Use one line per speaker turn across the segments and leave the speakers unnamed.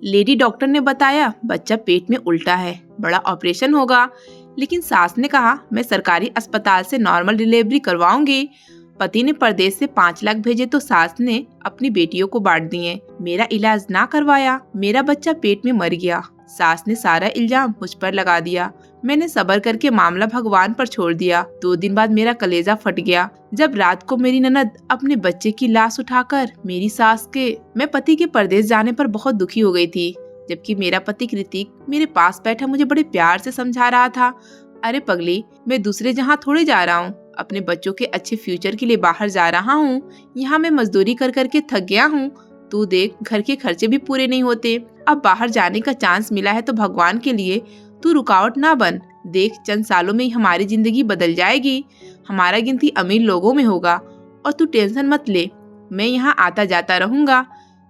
Lady doctor ने बताया बच्चा पेट में उल्टा है, बड़ा ऑपरेशन होगा। लेकिन सास ने कहा मैं सरकारी अस्पताल से नॉर्मल डिलीवरी करवाऊंगी। पति ने परदेश से 5 लाख भेजे तो सास ने अपनी बेटियों को बांट दिए। मेरा इलाज ना करवाया, मेरा बच्चा पेट में मर गया। सास ने सारा इल्जाम मुझ पर लगा दिया। मैंने सब्र करके मामला भगवान पर छोड़ दिया। 2 दिन बाद मेरा कलेजा फट गया जब रात को मेरी ननद अपने बच्चे की लाश उठाकर मेरी सास के मैं पति के परदेश जाने पर बहुत दुखी हो गई थी, जबकि मेरा पति कृतिक मेरे पास बैठा मुझे बड़े प्यार से समझा रहा था, अरे पगली, मैं दूसरे जहाँ थोड़े जा रहा हूँ, अपने बच्चों के अच्छे फ्यूचर के लिए बाहर जा रहा हूँ। यहाँ मैं मजदूरी कर करके थक गया हूँ। तू देख, घर के खर्चे भी पूरे नहीं होते। अब बाहर जाने का चांस मिला है तो भगवान के लिए तू रुकावट ना बन। देख, चंद सालों में ही हमारी जिंदगी बदल जाएगी। हमारा गिनती अमीर लोगों में होगा और तू टेंशन मत ले, मैं यहाँ आता जाता रहूंगा।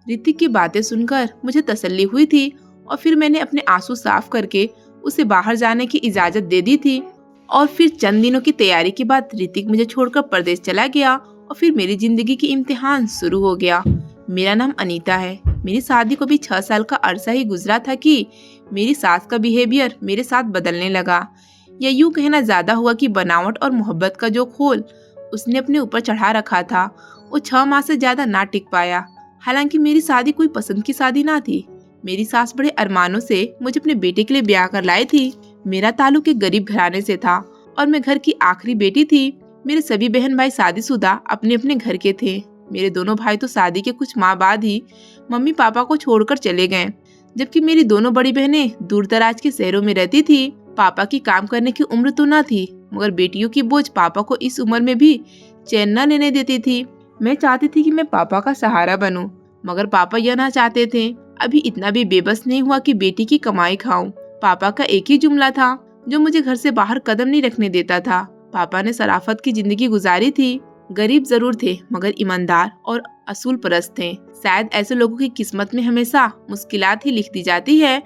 ऋतिक की बातें सुनकर मुझे तसल्ली हुई थी और फिर मैंने अपने आंसू साफ करके उसे बाहर जाने की इजाजत दे दी थी। और फिर चंद दिनों की तैयारी के बाद ऋतिक मुझे छोड़कर परदेश चला गया और फिर मेरी जिंदगी की इम्तिहान शुरू हो गया। मेरा नाम अनीता है। मेरी शादी को भी 6 साल का अरसा ही गुजरा था कि मेरी सास का बिहेवियर मेरे साथ बदलने लगा। या यूं कहना ज्यादा हुआ कि बनावट और मोहब्बत का जो खोल उसने अपने ऊपर चढ़ा रखा था वो 6 माह से ज्यादा ना टिक पाया। हालांकि मेरी शादी कोई पसंद की शादी ना थी। मेरी सास बड़े अरमानों से मुझे अपने बेटे के लिए ब्याह कर लाई थी। मेरा ताल्लुक एक गरीब घराने से था और मैं घर की आखिरी बेटी थी। मेरे सभी बहन भाई शादीशुदा अपने अपने घर के थे। मेरे दोनों भाई तो शादी के कुछ माह बाद ही मम्मी पापा को छोड़कर चले गए, जबकि मेरी दोनों बड़ी बहनें दूर दराज के शहरों में रहती थी। पापा की काम करने की उम्र तो न थी, मगर बेटियों की बोझ पापा को इस उम्र में भी चैन न लेने देती थी। मैं चाहती थी कि मैं पापा का सहारा बनूं, मगर पापा यह ना चाहते थे। अभी इतना भी बेबस नहीं हुआ कि बेटी की कमाई खाऊं। पापा का एक ही जुमला था जो मुझे घर से बाहर कदम नहीं रखने देता था। पापा ने शराफत की जिंदगी गुजारी थी। गरीब जरूर थे मगर ईमानदार और असूल परस्त थे। शायद ऐसे लोगों की किस्मत में हमेशा मुश्किलात ही लिख दी जाती है।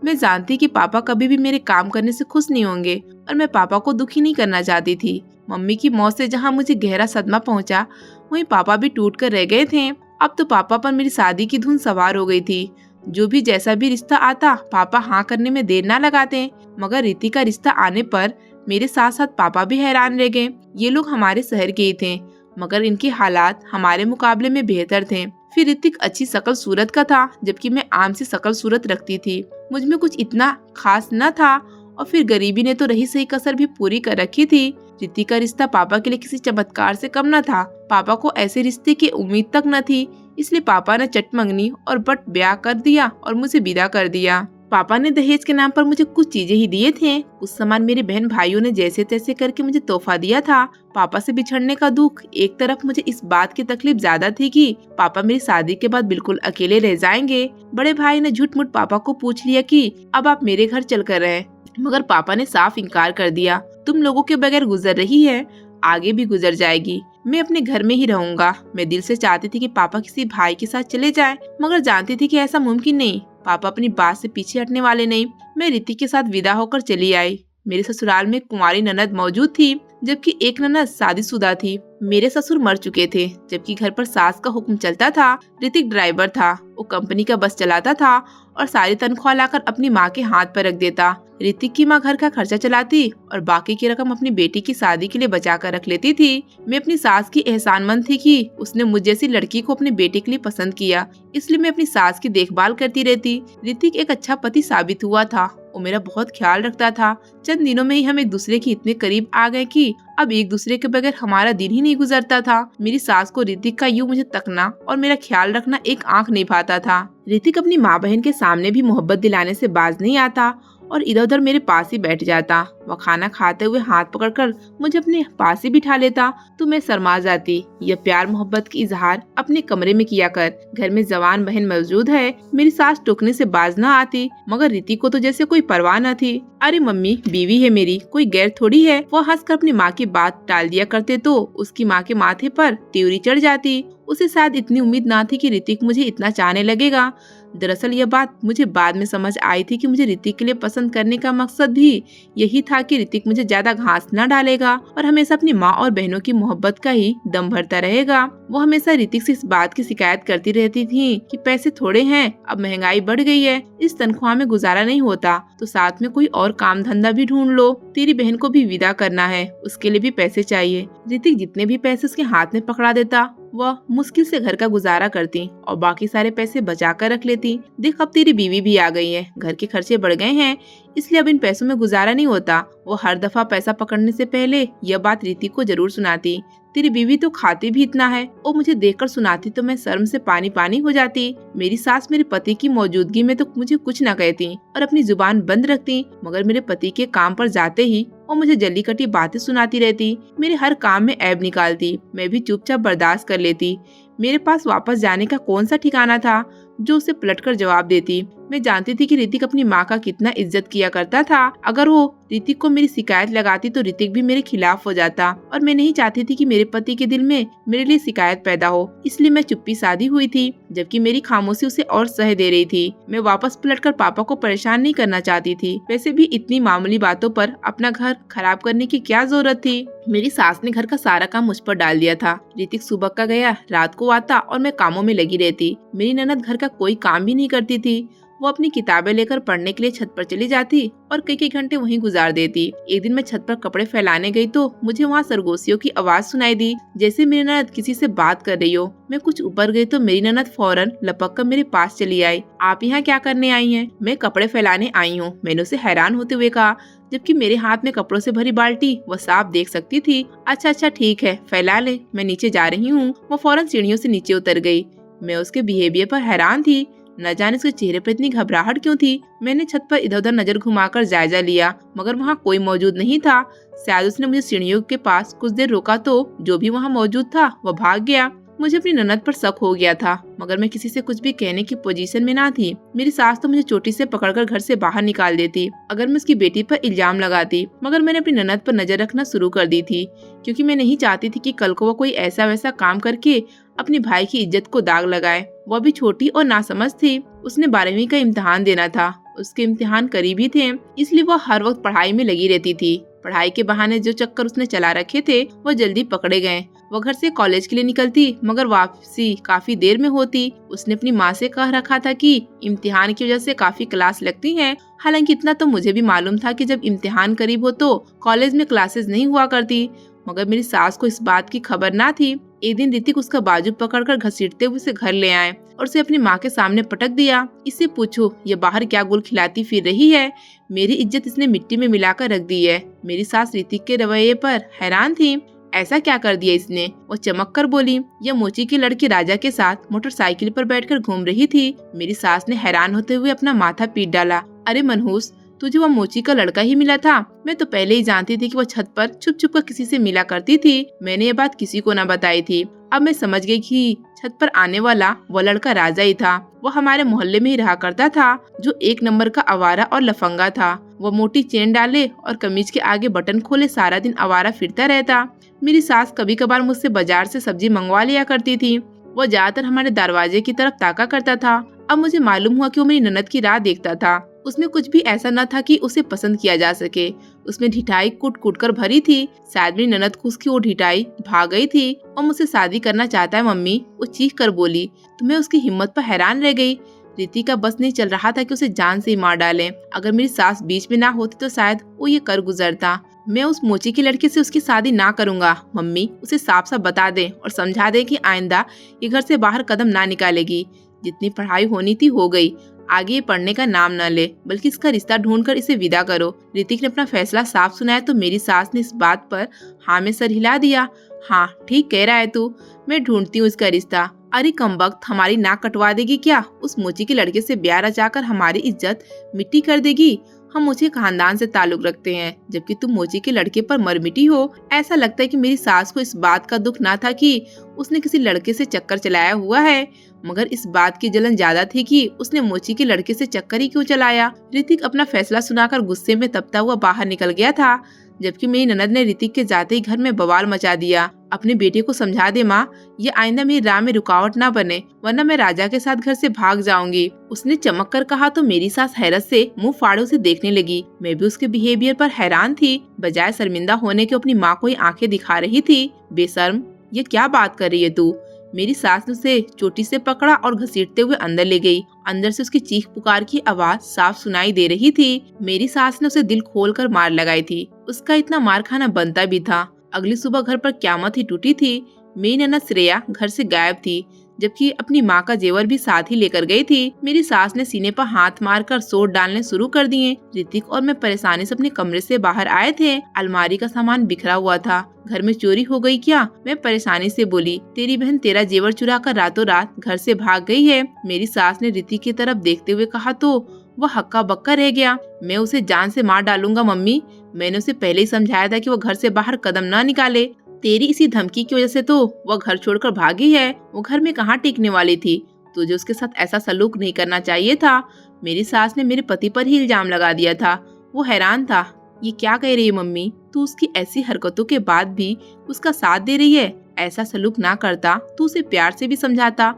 मैं जानती कि पापा कभी भी मेरे काम करने से खुश नहीं होंगे और मैं पापा को दुखी नहीं करना चाहती थी। मम्मी की मौत से जहाँ मुझे गहरा सदमा पहुँचा, वहीं पापा भी टूट कर रह गए थे। अब तो पापा पर मेरी शादी की धुन सवार हो गई थी। जो भी जैसा भी रिश्ता आता पापा हाँ करने में देर ना लगाते। मगर रीति का रिश्ता आने पर मेरे साथ साथ पापा भी हैरान रह गए। ये लोग हमारे शहर के ही थे, मगर इनके हालात हमारे मुकाबले में बेहतर थे। फिर ऋतिक अच्छी शकल सूरत का था, जबकि मैं आम सी शकल सूरत रखती थी। मुझ में कुछ इतना खास न था और फिर गरीबी ने तो रही सही कसर भी पूरी कर रखी थी। ऋतिक का रिश्ता पापा के लिए किसी चमत्कार से कम न था। पापा को ऐसे रिश्ते की उम्मीद तक न थी, इसलिए पापा ने चट मंगनी और बट ब्याह कर दिया और मुझे विदा कर दिया। पापा ने दहेज के नाम पर मुझे कुछ चीजें ही दिए थे। उस सामान मेरे बहन भाइयों ने जैसे तैसे करके मुझे तोहफा दिया था। पापा से बिछड़ने का दुख एक तरफ, मुझे इस बात की तकलीफ ज्यादा थी कि पापा मेरी शादी के बाद बिल्कुल अकेले रह जाएंगे। बड़े भाई ने झूठ मूठ पापा को पूछ लिया कि अब आप मेरे घर चल कर रहे, मगर पापा ने साफ इनकार कर दिया। तुम लोगों के बगैर गुजर रही है, आगे भी गुजर जाएगी। मैं अपने घर में ही रहूंगा। मैं दिल से चाहती थी कि पापा किसी भाई के साथ चले जाएं, मगर जानती थी कि ऐसा मुमकिन नहीं। पापा अपनी बात से पीछे हटने वाले नहीं। मैं ऋतिक के साथ विदा होकर चली आई। मेरे ससुराल में कुंवारी ननद मौजूद थी, जबकि एक ननद शादीशुदा थी। मेरे ससुर मर चुके थे, जबकि घर पर सास का हुक्म चलता था। ऋतिक ड्राइवर था, वो कंपनी का बस चलाता था और सारी तनख्वाह लाकर अपनी माँ के हाथ पर रख देता। ऋतिक की माँ घर का खर्चा चलाती और बाकी की रकम अपनी बेटी की शादी के लिए बचा कर रख लेती थी। मैं अपनी सास की एहसानमंद थी कि उसने मुझ जैसी लड़की को अपने बेटे के लिए पसंद किया, इसलिए मैं अपनी सास की देखभाल करती रहती। ऋतिक एक अच्छा पति साबित हुआ था। वो मेरा बहुत ख्याल रखता था। चंद दिनों में ही हम एक दूसरे के इतने करीब आ गए कि अब एक दूसरे के बगैर हमारा दिन ही नहीं गुजरता था। मेरी सास को ऋतिक का यूं मुझे तकना और मेरा ख्याल रखना एक आंख नहीं भाता था। ऋतिक अपनी माँ बहन के सामने भी मोहब्बत दिलाने से बाज नहीं आता और इधर उधर मेरे पास ही बैठ जाता। वह खाना खाते हुए हाथ पकड़कर मुझे अपने पास ही बिठा लेता तो मैं शर्मा जाती। यह प्यार मोहब्बत की इजहार अपने कमरे में किया कर। घर में जवान बहन मौजूद है। मेरी सास टोकने से बाज न आती, मगर ऋतिक को तो जैसे कोई परवाह न थी। अरे मम्मी, बीवी है मेरी, कोई गैर थोड़ी है। वो हंसकर अपनी माँ की बात टाल दिया करते तो उसकी माँ के माथे पर त्योरी चढ़ जाती। उसे शायद इतनी उम्मीद ना थी कि ऋतिक मुझे इतना चाहने लगेगा। दरअसल यह बात मुझे बाद में समझ आई थी कि मुझे ऋतिक के लिए पसंद करने का मकसद भी यही था कि ऋतिक मुझे ज्यादा घास न डालेगा और हमेशा अपनी माँ और बहनों की मोहब्बत का ही दम भरता रहेगा। वो हमेशा ऋतिक से इस बात की शिकायत करती रहती थी कि पैसे थोड़े हैं, अब महंगाई बढ़ गई है, इस तनख्वाह में गुजारा नहीं होता तो साथ में कोई और काम धंधा भी ढूंढ लो, तेरी बहन को भी विदा करना है, उसके लिए भी पैसे चाहिए। ऋतिक जितने भी पैसे उसके हाथ में पकड़ा देता वह मुश्किल से घर का गुजारा करती और बाकी सारे पैसे बचा कर रख लेती। देख अब तेरी बीवी भी आ गई है, घर के खर्चे बढ़ गए हैं, इसलिए अब इन पैसों में गुजारा नहीं होता। वो हर दफा पैसा पकड़ने से पहले यह बात ऋतिक को जरूर सुनाती। तेरी बीवी तो खाती भी इतना है। वो मुझे देखकर सुनाती तो मैं शर्म से पानी पानी हो जाती। मेरी सास मेरे पति की मौजूदगी में तो मुझे कुछ न कहती और अपनी जुबान बंद रखती, मगर मेरे पति के काम पर जाते ही वो मुझे जल्दी कटी बातें सुनाती रहती, मेरे हर काम में ऐब निकालती। मैं भी चुपचाप बर्दाश्त कर लेती। मेरे पास वापस जाने का कौन सा ठिकाना था जो उसे पलटकर जवाब देती। मैं जानती थी कि ऋतिक अपनी माँ का कितना इज्जत किया करता था। अगर वो ऋतिक को मेरी शिकायत लगाती तो ऋतिक भी मेरे खिलाफ हो जाता और मैं नहीं चाहती थी कि मेरे पति के दिल में मेरे लिए शिकायत पैदा हो, इसलिए मैं चुप्पी साधी हुई थी, जबकि मेरी खामोशी उसे और सह दे रही थी। मैं वापस पलटकर पापा को परेशान नहीं करना चाहती थी। वैसे भी इतनी मामूली बातों पर अपना घर खराब करने की क्या जरूरत थी। मेरी सास ने घर का सारा काम मुझ पर डाल दिया था। ऋतिक सुबह का गया, रात को आता और मैं कामों में लगी रहती। मेरी ननद घर का कोई काम भी नहीं करती थी। वो अपनी किताबें लेकर पढ़ने के लिए छत पर चली जाती और कई घंटे वहीं गुजार देती। एक दिन मैं छत पर कपड़े फैलाने गई तो मुझे वहाँ सरगोशियों की आवाज सुनाई दी, जैसे मेरी ननद किसी से बात कर रही हो। मैं कुछ ऊपर गई तो मेरी ननद फौरन लपक कर मेरे पास चली आई। आप यहाँ क्या करने आई हैं? मैं कपड़े फैलाने आई हूँ, मैंने उसे हैरान होते हुए कहा, जबकि मेरे हाथ में कपड़ों से भरी बाल्टी वह साफ देख सकती थी। अच्छा ठीक है, फैला ले, मैं नीचे जा रही हूँ। वो फौरन सीढ़ियों से नीचे उतर गई। मैं उसके बिहेवियर पर हैरान थी। न जाने उसके चेहरे पर इतनी घबराहट क्यों थी। मैंने छत पर इधर उधर नजर घुमाकर जायजा लिया, मगर वहाँ कोई मौजूद नहीं था। शायद उसने मुझे सीढ़ियों के पास कुछ देर रोका तो जो भी वहाँ मौजूद था वह भाग गया। मुझे अपनी ननद पर शक हो गया था, मगर मैं किसी से कुछ भी कहने की पोजीशन में ना थी। मेरी सास तो मुझे चोटी से पकड़कर घर से बाहर निकाल देती अगर मैं उसकी बेटी पर इल्जाम लगाती, मगर मैंने अपनी ननद पर नजर रखना शुरू कर दी थी, क्योंकि मैं नहीं चाहती थी कि कल को वो कोई ऐसा वैसा काम करके अपने भाई की इज्जत को दाग लगाए। वो भी छोटी और नासमझ थी। उसने 12वीं का इम्तिहान देना था, उसके इम्तिहान करीब ही थे, इसलिए वो हर वक्त पढ़ाई में लगी रहती थी। पढ़ाई के बहाने जो चक्कर उसने चला रखे थे वो जल्दी पकड़े गए। वो घर से कॉलेज के लिए निकलती, मगर वापसी काफी देर में होती। उसने अपनी माँ से कह रखा था कि इम्तिहान की वजह से काफी क्लास लगती हैं। हालांकि इतना तो मुझे भी मालूम था कि जब इम्तिहान करीब हो तो कॉलेज में क्लासेस नहीं हुआ करती, मगर मेरी सास को इस बात की खबर ना थी। एक दिन ऋतिक उसका बाजू पकड़कर घसीटते हुए उसे घर ले आए और उसे अपनी माँ के सामने पटक दिया। इससे पूछो ये बाहर क्या गुल खिलाती फिर रही है, मेरी इज्जत इसने मिट्टी में मिलाकर रख दी है। मेरी सास ऋतिक के रवैये पर हैरान थी। ऐसा क्या कर दिया इसने? वो चमक कर बोली। यह मोची की लड़की राजा के साथ मोटरसाइकिल पर बैठकर घूम रही थी। मेरी सास ने हैरान होते हुए अपना माथा पीट डाला। अरे मनहूस, तुझे वो मोची का लड़का ही मिला था? मैं तो पहले ही जानती थी कि वो छत पर छुप छुप कर किसी से मिला करती थी। मैंने ये बात किसी को न बताई थी। अब मैं समझ गई कि छत पर आने वाला वो लड़का राजा ही था। वो हमारे मोहल्ले में ही रहा करता था, जो एक नंबर का आवारा और लफंगा था। वो मोटी चेन डाले और कमीज के आगे बटन खोले सारा दिन आवारा फिरता रहता। मेरी सास कभी कभार मुझसे बाजार से सब्जी मंगवा लिया करती थी। वो ज्यादातर हमारे दरवाजे की तरफ ताका करता था। अब मुझे मालूम हुआ कि वो मेरी ननद की राह देखता था। उसमें कुछ भी ऐसा न था कि उसे पसंद किया जा सके। उसमें ढिठाई कूट कूट कर भरी थी। शायद मेरी ननद को उसकी वो ढिठाई भाग गई थी और मुझसे शादी करना चाहता है मम्मी, वो चीख कर बोली। तो मैं उसकी हिम्मत पर हैरान रह गई। रीति का बस नहीं चल रहा था कि उसे जान से ही मार डालें। अगर मेरी सास बीच में ना होती तो शायद वो ये कर गुजरता। मैं उस मोची की लड़की से उसकी शादी ना करूंगा मम्मी, उसे साफ साफ बता दे और समझा दे कि आइंदा ये घर से बाहर कदम ना निकालेगी। जितनी पढ़ाई होनी थी हो गई, आगे ये पढ़ने का नाम न ले, बल्कि इसका रिश्ता ढूंढकर इसे विदा करो। ऋतिक ने अपना फैसला साफ सुनाया तो मेरी सास ने इस बात पर हाँ में सर हिला दिया। हाँ ठीक कह रहा है तू, मैं ढूंढती हूँ इसका रिश्ता। अरे कमबख्त, हमारी नाक कटवा देगी क्या? उस मोची के लड़के से ब्याह रचाकर हमारी इज्जत मिट्टी कर देगी। हम मोची खानदान से ताल्लुक रखते हैं, जबकि तुम मोची के लड़के पर मर मिटी हो। ऐसा लगता है कि मेरी सास को इस बात का दुख ना था कि उसने किसी लड़के से चक्कर चलाया हुआ है, मगर इस बात की जलन ज्यादा थी कि उसने मोची के लड़के से चक्कर ही क्यों चलाया। ऋतिक अपना फैसला सुनाकर गुस्से में तपता हुआ बाहर निकल गया था। जबकि मेरी ननद ने ऋतिक के जाते ही घर में बवाल मचा दिया। अपने बेटे को समझा दे माँ, ये आइंदा मेरी राह में रुकावट ना बने, वरना मैं राजा के साथ घर से भाग जाऊंगी। उसने चमक कर कहा तो मेरी सास हैरत से मुंह फाड़े उसे देखने लगी। मैं भी उसके बिहेवियर पर हैरान थी। बजाय शर्मिंदा होने के अपनी माँ को ही आंखें दिखा रही थी। बेशर्म, ये क्या बात कर रही है तू? मेरी सास ने उसे चोटी से पकड़ा और घसीटते हुए अंदर ले गई। अंदर से उसकी चीख पुकार की आवाज साफ सुनाई दे रही थी। मेरी सास ने उसे दिल खोलकर मार लगाई थी। उसका इतना मार खाना बनता भी था। अगली सुबह घर पर क्यामत ही टूटी थी। मेरी ननद श्रेया घर से गायब थी, जबकि अपनी माँ का जेवर भी साथ ही लेकर गई थी। मेरी सास ने सीने पर हाथ मारकर सोट डालने शुरू कर दिए। ऋतिक और मैं परेशानी से अपने कमरे से बाहर आए थे। अलमारी का सामान बिखरा हुआ था। घर में चोरी हो गई क्या? मैं परेशानी से बोली। तेरी बहन तेरा जेवर चुरा कर रातों रात घर से भाग गई है। मेरी सास ने ऋतिक की तरफ देखते हुए कहा तो वह हक्का बक्का रह गया। मैं उसे जान से मार डालूंगा मम्मी। मैंने उसे पहले ही समझाया था कि वो घर से बाहर कदम न निकाले। तेरी इसी धमकी की वजह से तो वह घर छोड़कर भागी है। वो घर में कहाँ टिकने वाली थी। तुझे उसके साथ ऐसा सलूक नहीं करना चाहिए था। मेरी सास ने मेरे पति पर ही इल्जाम लगा दिया था। वो हैरान था। ये क्या कह रही है मम्मी? तू उसकी ऐसी हरकतों के बाद भी उसका साथ दे रही है? ऐसा सलूक ना करता तू उसे प्यार से भी समझाता।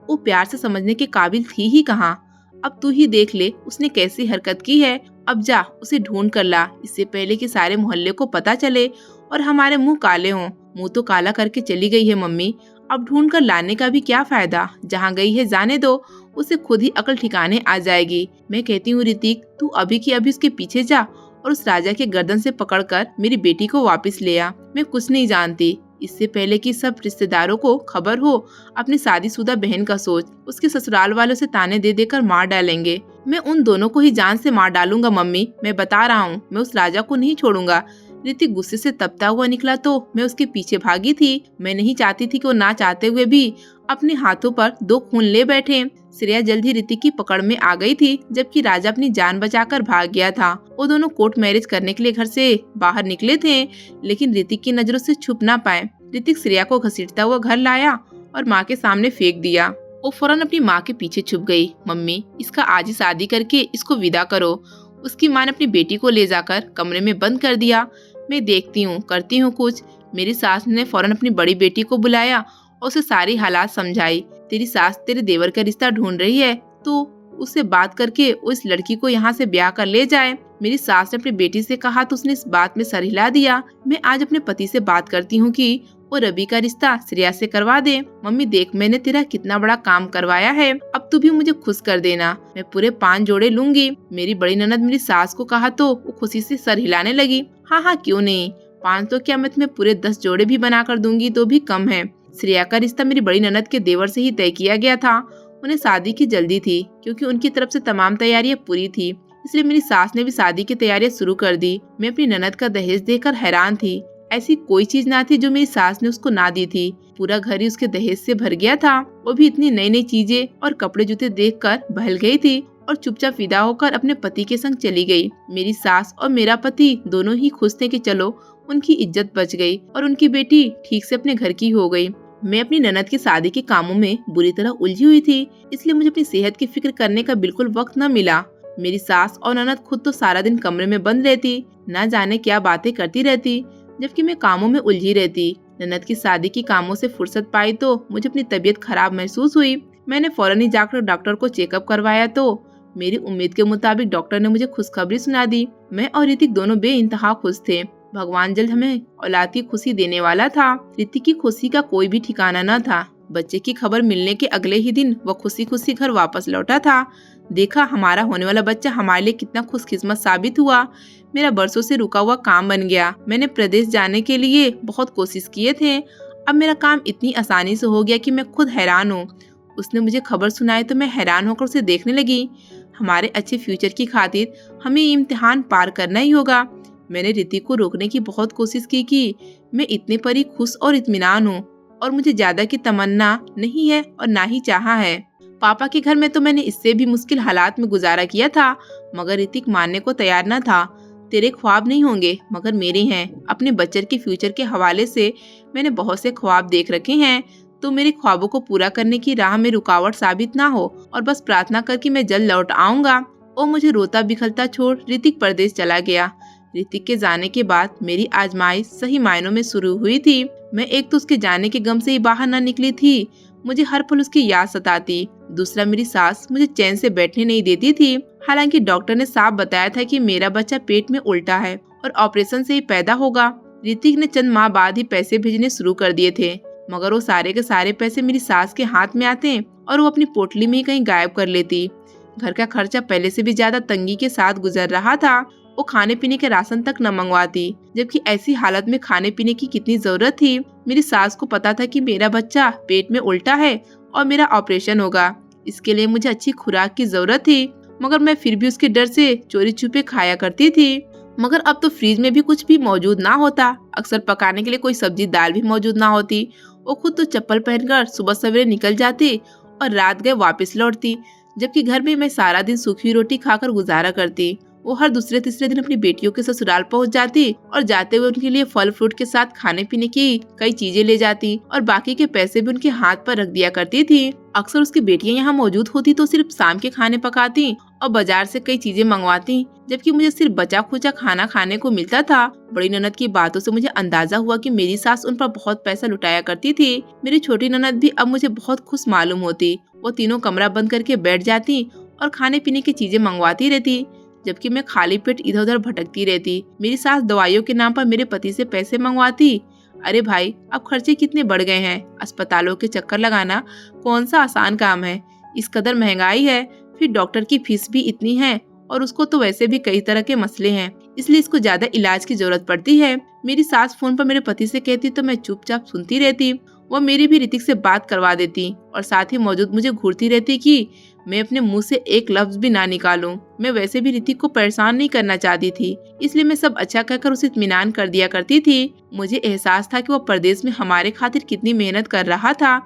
वो प्यार से समझने के काबिल थी ही कहाँ। अब तू ही देख ले उसने कैसी हरकत की है। अब जा उसे ढूंढ कर ला, इससे पहले कि सारे मोहल्ले को पता चले और हमारे मुंह काले हों। मुंह तो काला करके चली गई है मम्मी, अब ढूंढ कर लाने का भी क्या फायदा। जहाँ गई है जाने दो, उसे खुद ही अकल ठिकाने आ जाएगी। मैं कहती हूँ ऋतिक, तू अभी की अभी उसके पीछे जा और उस राजा के गर्दन से पकड़कर मेरी बेटी को वापस ले आ। मैं कुछ नहीं जानती। इससे पहले कि सब रिश्तेदारों को खबर हो, अपनी शादीशुदा बहन का सोच। उसके ससुराल वालों से ताने दे देकर मार डालेंगे। मैं उन दोनों को ही जान से मार डालूंगा मम्मी, मैं बता रहा हूँ। मैं उस राजा को नहीं छोड़ूंगा। ऋतिक गुस्से से तपता हुआ निकला तो मैं उसके पीछे भागी थी। मैं नहीं चाहती थी कि वो ना चाहते हुए भी अपने हाथों पर 2 खून ले बैठे। श्रेया जल्द ही ऋतिक की पकड़ में आ गई थी, जबकि राजा अपनी जान बचाकर भाग गया था। वो दोनों कोर्ट मैरिज करने के लिए घर से बाहर निकले थे, लेकिन ऋतिक की नजरों से छुप ना पाए। ऋतिक श्रेया को घसीटता हुआ घर लाया और माँ के सामने फेंक दिया। वो फौरन अपनी माँ के पीछे छुप गई। मम्मी, इसका आज ही शादी करके इसको विदा करो। उसकी माँ ने अपनी बेटी को ले जाकर कमरे में बंद कर दिया। मैं देखती हूँ, करती हूँ कुछ। मेरी सास ने फौरन अपनी बड़ी बेटी को बुलाया और उसे सारी हालात समझाई। तेरी सास तेरे देवर का रिश्ता ढूंढ रही है, तो उससे बात करके उस लड़की को यहाँ से ब्याह कर ले जाए। मेरी सास ने अपनी बेटी से कहा तो उसने इस बात में सर हिला दिया। मैं आज अपने पति से बात करती हूँ कि वो रवि का रिश्ता श्रेया से करवा दे। मम्मी देख, मैंने तेरा कितना बड़ा काम करवाया है, अब तू भी मुझे खुश कर देना। मैं पूरे 5 जोड़े लूंगी। मेरी बड़ी ननद मेरी सास को कहा तो वो खुशी से सर हिलाने लगी। हाँ हाँ क्यों नहीं, 5 तो क्या, मैं तुम्हें पूरे 10 जोड़े भी बना कर दूंगी तो भी कम है। श्रेया का रिश्ता मेरी बड़ी ननद के देवर से ही तय किया गया था। उन्हें शादी की जल्दी थी, क्योंकि उनकी तरफ से तमाम तैयारियां पूरी थी। इसलिए मेरी सास ने भी शादी की तैयारियां शुरू कर दी। मैं अपनी ननद का दहेज देखकर हैरान थी। ऐसी कोई चीज ना थी जो मेरी सास ने उसको ना दी थी। पूरा घर ही उसके दहेज से भर गया था। वो भी इतनी नई नई चीजें और कपड़े जूते देखकर बहल गई थी और चुपचाप विदा होकर अपने पति के संग चली गई। मेरी सास और मेरा पति दोनों ही खुश थे कि चलो उनकी इज्जत बच गई और उनकी बेटी ठीक से अपने घर की हो गई। मैं अपनी ननद की शादी के कामों में बुरी तरह उलझी हुई थी, इसलिए मुझे अपनी सेहत की फिक्र करने का बिल्कुल वक्त न मिला। मेरी सास और ननद खुद तो सारा दिन कमरे में बंद रहती, न जाने क्या बातें करती रहती, जबकि मैं कामों में उलझी रहती। ननद की शादी की कामों से फुर्सत पाई तो मुझे अपनी तबीयत खराब महसूस हुई। मैंने फौरन ही जाकर डॉक्टर को चेकअप करवाया तो मेरी उम्मीद के मुताबिक डॉक्टर ने मुझे खुशखबरी सुना दी। मैं और ऋतिक दोनों बेइंतहा खुश थे। भगवान जल्द हमें औलाद की खुशी देने वाला था। ऋतिक की खुशी का कोई भी ठिकाना न था। बच्चे की खबर मिलने के अगले ही दिन वह खुशी खुशी घर वापस लौटा था। देखा, हमारा होने वाला बच्चा हमारे लिए कितना खुशकिस्मत साबित हुआ। मेरा बरसों से रुका हुआ काम बन गया। मैंने प्रदेश जाने के लिए बहुत कोशिश किए थे। अब मेरा काम इतनी आसानी से हो गया कि मैं खुद हैरान हूँ। उसने मुझे खबर सुनाई तो मैं हैरान होकर उसे देखने लगी। हमारे अच्छे फ्यूचर की खातिर हमें ये इम्तिहान पार करना ही होगा। मैंने ऋतिक को रोकने की बहुत कोशिश की कि मैं इतने पर ही खुश और इत्मीनान हूँ और मुझे ज्यादा की तमन्ना नहीं है और ना ही चाहा है। पापा के घर में तो मैंने इससे भी मुश्किल हालात में गुजारा किया था, मगर ऋतिक मानने को तैयार न था। तेरे ख्वाब नहीं होंगे मगर मेरे हैं। अपने बच्चे के फ्यूचर के हवाले से मैंने बहुत से ख्वाब देख रखे हैं, तो मेरे ख्वाबों को पूरा करने की राह में रुकावट साबित ना हो और बस प्रार्थना कर कि मैं जल्द लौट आऊंगा। और मुझे रोता बिखरता छोड़ ऋतिक परदेश चला गया। ऋतिक के जाने के बाद मेरी आजमाइश सही मायनों में शुरू हुई थी। मैं एक तो उसके जाने के गम से ही बाहर न निकली थी, मुझे हर पल उसकी याद सताती। दूसरा, मेरी सास मुझे चैन से बैठने नहीं देती थी। हालांकि डॉक्टर ने साफ बताया था कि मेरा बच्चा पेट में उल्टा है और ऑपरेशन से ही पैदा होगा। ऋतिक ने चंद माह बाद ही पैसे भेजने शुरू कर दिए थे, मगर वो सारे के सारे पैसे मेरी सास के हाथ में आते और वो अपनी पोटली में ही कहीं गायब कर लेती। घर का खर्चा पहले से भी ज्यादा तंगी के साथ गुजर रहा था। वो खाने पीने के राशन तक न मंगवाती, जबकि ऐसी हालत में खाने पीने की कितनी जरूरत थी। मेरी सास को पता था कि मेरा बच्चा पेट में उल्टा है और मेरा ऑपरेशन होगा। इसके लिए मुझे अच्छी खुराक की जरूरत थी, मगर मैं फिर भी उसके डर से चोरी छुपे खाया करती थी। मगर अब तो फ्रिज में भी कुछ भी मौजूद ना होता, अक्सर पकाने के लिए कोई सब्जी दाल भी मौजूद ना होती। वो खुद तो चप्पल पहनकर सुबह सवेरे निकल जाती और रात गए वापस लौटती, जबकि घर में मैं सारा दिन सूखी रोटी खाकर गुजारा करती। वो हर दूसरे तीसरे दिन अपनी बेटियों के ससुराल पहुंच जाती और जाते हुए उनके लिए फल फ्रूट के साथ खाने पीने की कई चीजें ले जाती और बाकी के पैसे भी उनके हाथ पर रख दिया करती थी। अक्सर उसकी बेटियां यहाँ मौजूद होती तो सिर्फ शाम के खाने पकाती और बाजार से कई चीजें मंगवाती, जबकि मुझे सिर्फ बचा खुचा खाना खाने को मिलता था। बड़ी ननद की बातों से मुझे अंदाजा हुआ कि मेरी सास उन पर बहुत पैसा लुटाया करती थी। मेरी छोटी ननद भी अब मुझे बहुत खुश मालूम होती। वो तीनों कमरा बंद करके बैठ जाती और खाने पीने की चीजें मंगवाती रहती, जबकि मैं खाली पेट इधर उधर भटकती रहती। मेरी सास दवाइयों के नाम पर मेरे पति से पैसे मंगवाती। अरे भाई, अब खर्चे कितने बढ़ गए हैं। अस्पतालों के चक्कर लगाना कौन सा आसान काम है। इस कदर महंगाई है, फिर डॉक्टर की फीस भी इतनी है और उसको तो वैसे भी कई तरह के मसले हैं, इसलिए इसको ज्यादा इलाज की जरूरत पड़ती है। मेरी सास फोन पर मेरे पति से कहती तो मैं चुपचाप सुनती रहती। वो मेरी भी ऋतिक से बात करवा देती और साथ ही मौजूद मुझे घूरती रहती कि मैं अपने मुंह से एक लफ्ज भी ना निकालूं। मैं वैसे भी ऋतिक को परेशान नहीं करना चाहती थी, इसलिए मैं सब अच्छा कहकर उसे इत्मीनान कर दिया करती थी। मुझे एहसास था कि वो परदेश में हमारे खातिर कितनी मेहनत कर रहा था।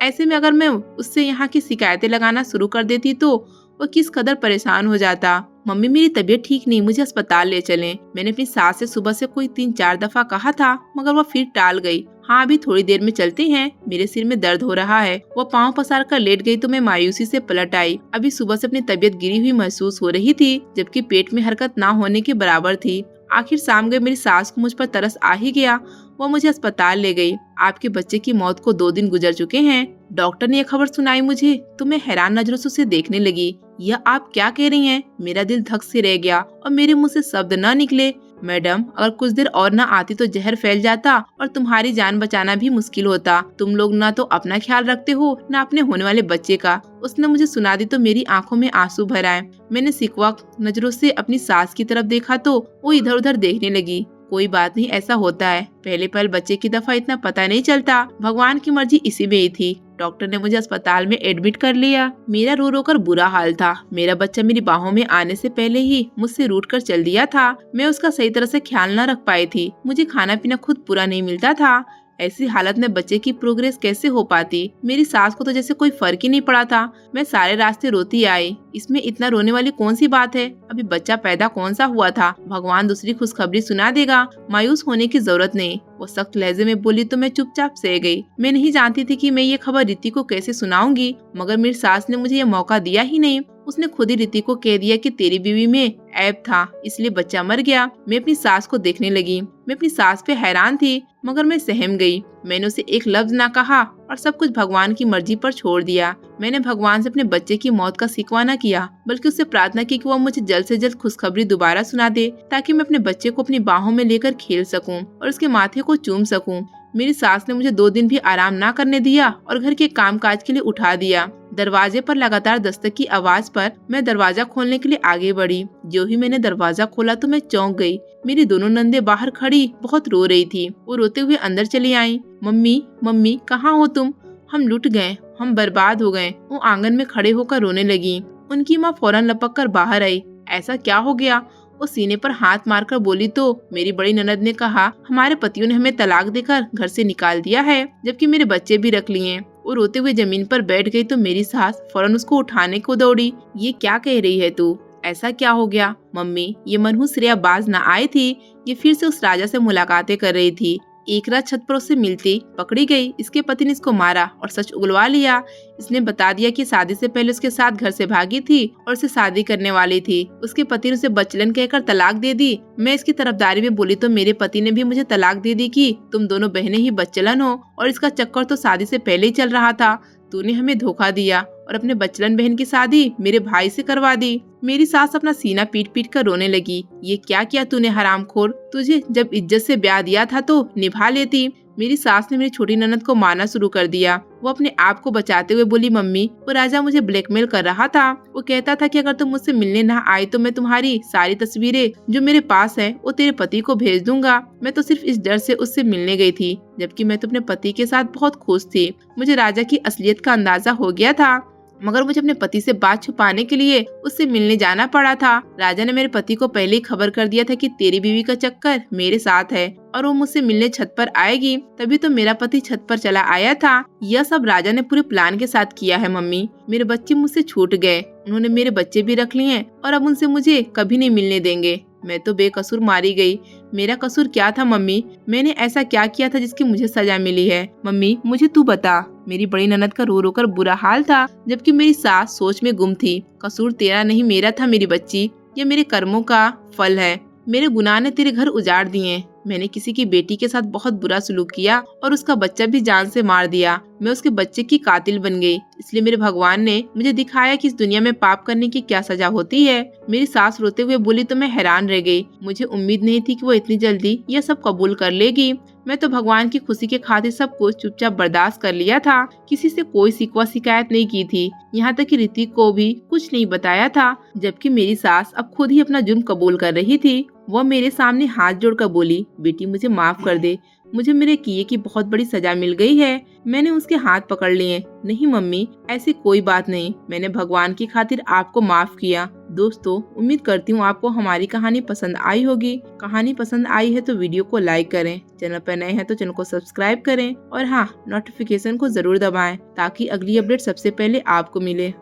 ऐसे में अगर मैं उससे यहाँ की शिकायतें लगाना शुरू कर देती तो वो किस कदर परेशान हो जाता। मम्मी, मेरी तबीयत ठीक नहीं, मुझे अस्पताल ले चलें। मैंने अपनी सास से सुबह से कोई 3-4 दफा कहा था, मगर वो फिर टाल गई। हाँ, अभी थोड़ी देर में चलते हैं, मेरे सिर में दर्द हो रहा है। वो पाँव पसार कर लेट गई तो मैं मायूसी से पलट आई। अभी सुबह से अपनी तबीयत गिरी हुई महसूस हो रही थी, जबकि पेट में हरकत ना होने के बराबर थी। आखिर शाम गए मेरी सास को मुझ पर तरस आ ही गया। वो मुझे अस्पताल ले गई। आपके बच्चे की मौत को 2 दिन गुजर चुके हैं, डॉक्टर ने यह खबर सुनाई मुझे तो मैं हैरान नजरों से उसे देखने लगी। यह आप क्या कह रही हैं? मेरा दिल धक से रह गया और मेरे मुंह से शब्द न निकले। मैडम, अगर कुछ देर और न आती तो जहर फैल जाता और तुम्हारी जान बचाना भी मुश्किल होता। तुम लोग ना तो अपना ख्याल रखते हो, न अपने होने वाले बच्चे का। उसने मुझे सुना दी तो मेरी आंखों में आंसू भर आए। मैंने सिकवा नजरों से अपनी सास की तरफ देखा तो वो इधर उधर देखने लगी। कोई बात नहीं, ऐसा होता है, पहले पहल बच्चे की दफा इतना पता नहीं चलता। भगवान की मर्जी इसी में ही थी। डॉक्टर ने मुझे अस्पताल में एडमिट कर लिया। मेरा रो रो कर बुरा हाल था। मेरा बच्चा मेरी बाहों में आने से पहले ही मुझसे रूठ कर चल दिया था। मैं उसका सही तरह से ख्याल न रख पाई थी। मुझे खाना पीना खुद पूरा नहीं मिलता था। ऐसी हालत में बच्चे की प्रोग्रेस कैसे हो पाती? मेरी सास को तो जैसे कोई फर्क ही नहीं पड़ा था। मैं सारे रास्ते रोती आई। इसमें इतना रोने वाली कौन सी बात है? अभी बच्चा पैदा कौन सा हुआ था? भगवान दूसरी खुशखबरी सुना देगा। मायूस होने की जरूरत नहीं। वो सख्त लहजे में बोली तो मैं चुपचाप सह गई। मैं नहीं जानती थी कि मैं ये खबर रीति को कैसे सुनाऊंगी, मगर मेरी सास ने मुझे ये मौका दिया ही नहीं। उसने खुद ही रीति को कह दिया कि तेरी बीवी में ऐब था, इसलिए बच्चा मर गया। मैं अपनी सास को देखने लगी। मैं अपनी सास पे हैरान थी, मगर मैं सहम गई। मैंने उसे एक लफ्ज ना कहा और सब कुछ भगवान की मर्जी पर छोड़ दिया। मैंने भगवान से अपने बच्चे की मौत का शिकवा न किया, बल्कि उससे प्रार्थना की कि वो मुझे जल्द से जल्द खुशखबरी दोबारा सुना दे, ताकि मैं अपने बच्चे को अपनी बाहों में लेकर खेल सकूं और उसके माथे को चूम सकूं। मेरी सास ने मुझे 2 दिन भी आराम ना करने दिया और घर के कामकाज के लिए उठा दिया। दरवाजे पर लगातार दस्तक की आवाज पर मैं दरवाजा खोलने के लिए आगे बढ़ी। जो ही मैंने दरवाजा खोला तो मैं चौंक गई। मेरी दोनों नंदे बाहर खड़ी बहुत रो रही थी। वो रोते हुए अंदर चली आई। मम्मी, मम्मी, कहाँ हो तुम? हम लुट गए, हम बर्बाद हो गए। वो आंगन में खड़े होकर रोने लगी। उनकी माँ फौरन लपक कर बाहर आई। ऐसा क्या हो गया? वो सीने पर हाथ मारकर बोली तो मेरी बड़ी ननद ने कहा, हमारे पतियों ने हमें तलाक देकर घर से निकाल दिया है, जबकि मेरे बच्चे भी रख लिए। वो रोते हुए जमीन पर बैठ गई तो मेरी सास फौरन उसको उठाने को दौड़ी। ये क्या कह रही है तू? ऐसा क्या हो गया? मम्मी, ये मनहूस श्रेया बाज न आई थी। ये फिर से उस राजा से मुलाकातें कर रही थी। एक रात छत पर उससे मिलती पकड़ी गई। इसके पति ने इसको मारा और सच उगलवा लिया। इसने बता दिया कि शादी से पहले उसके साथ घर से भागी थी और उसे शादी करने वाली थी। उसके पति ने उसे बचलन कहकर तलाक दे दी। मैं इसकी तरफदारी में बोली तो मेरे पति ने भी मुझे तलाक दे दी कि तुम दोनों बहनें ही बचलन हो और इसका चक्कर तो शादी से पहले ही चल रहा था। तूने हमें धोखा दिया और अपने बचलन बहन की शादी मेरे भाई से करवा दी। मेरी सास अपना सीना पीट पीट कर रोने लगी। ये क्या किया तूने हरामखोर, तुझे जब इज्जत से ब्याह दिया था तो निभा लेती। मेरी सास ने मेरी छोटी ननद को मारना शुरू कर दिया। वो अपने आप को बचाते हुए बोली, मम्मी वो राजा मुझे ब्लैकमेल कर रहा था। वो कहता था कि अगर तुम मुझसे मिलने ना आए तो मैं तुम्हारी सारी तस्वीरें जो मेरे पास है वो तेरे पति को भेज दूंगा। मैं तो सिर्फ इस डर से उससे मिलने गई थी, जबकि मैं तो अपने पति के साथ बहुत खुश थी। मुझे राजा की असलियत का अंदाजा हो गया था, मगर मुझे अपने पति से बात छुपाने के लिए उससे मिलने जाना पड़ा था। राजा ने मेरे पति को पहले ही खबर कर दिया था कि तेरी बीवी का चक्कर मेरे साथ है और वो मुझसे मिलने छत पर आएगी, तभी तो मेरा पति छत पर चला आया था। यह सब राजा ने पूरे प्लान के साथ किया है मम्मी। मेरे बच्चे मुझसे छूट गए, उन्होंने मेरे बच्चे भी रख लिए और अब उनसे मुझे कभी नहीं मिलने देंगे। मैं तो बेकसूर मारी गई। मेरा कसूर क्या था मम्मी? मैंने ऐसा क्या किया था जिसकी मुझे सजा मिली है? मम्मी मुझे तू बता। मेरी बड़ी ननद का रो रो कर बुरा हाल था, जबकि मेरी सास सोच में गुम थी। कसूर तेरा नहीं मेरा था मेरी बच्ची, ये मेरे कर्मों का फल है। मेरे गुनाह ने तेरे घर उजाड़ दिए। मैंने किसी की बेटी के साथ बहुत बुरा सलूक किया और उसका बच्चा भी जान से मार दिया। मैं उसके बच्चे की कातिल बन गई। इसलिए मेरे भगवान ने मुझे दिखाया कि इस दुनिया में पाप करने की क्या सजा होती है। मेरी सास रोते हुए बोली तो मैं हैरान रह गई। मुझे उम्मीद नहीं थी कि वो इतनी जल्दी यह सब कबूल कर लेगी। मैं तो भगवान की खुशी के खातिर सब कुछ चुपचाप बर्दाश्त कर लिया था। किसी से कोई शिकवा शिकायत नहीं की थी, यहाँ तक कि ऋतिक को भी कुछ नहीं बताया था। जबकि मेरी सास अब खुद ही अपना जुर्म कबूल कर रही थी। वह मेरे सामने हाथ जोड़कर बोली, बेटी मुझे माफ कर दे, मुझे मेरे किए की बहुत बड़ी सजा मिल गई है। मैंने उसके हाथ पकड़ लिए। नहीं मम्मी, ऐसी कोई बात नहीं, मैंने भगवान की खातिर आपको माफ किया। दोस्तों, उम्मीद करती हूँ आपको हमारी कहानी पसंद आई होगी। कहानी पसंद आई है तो वीडियो को लाइक करें, चैनल पर नए हैं तो चैनल को सब्सक्राइब करें और हाँ, नोटिफिकेशन को जरूर दबाएं ताकि अगली अपडेट सबसे पहले आपको मिले।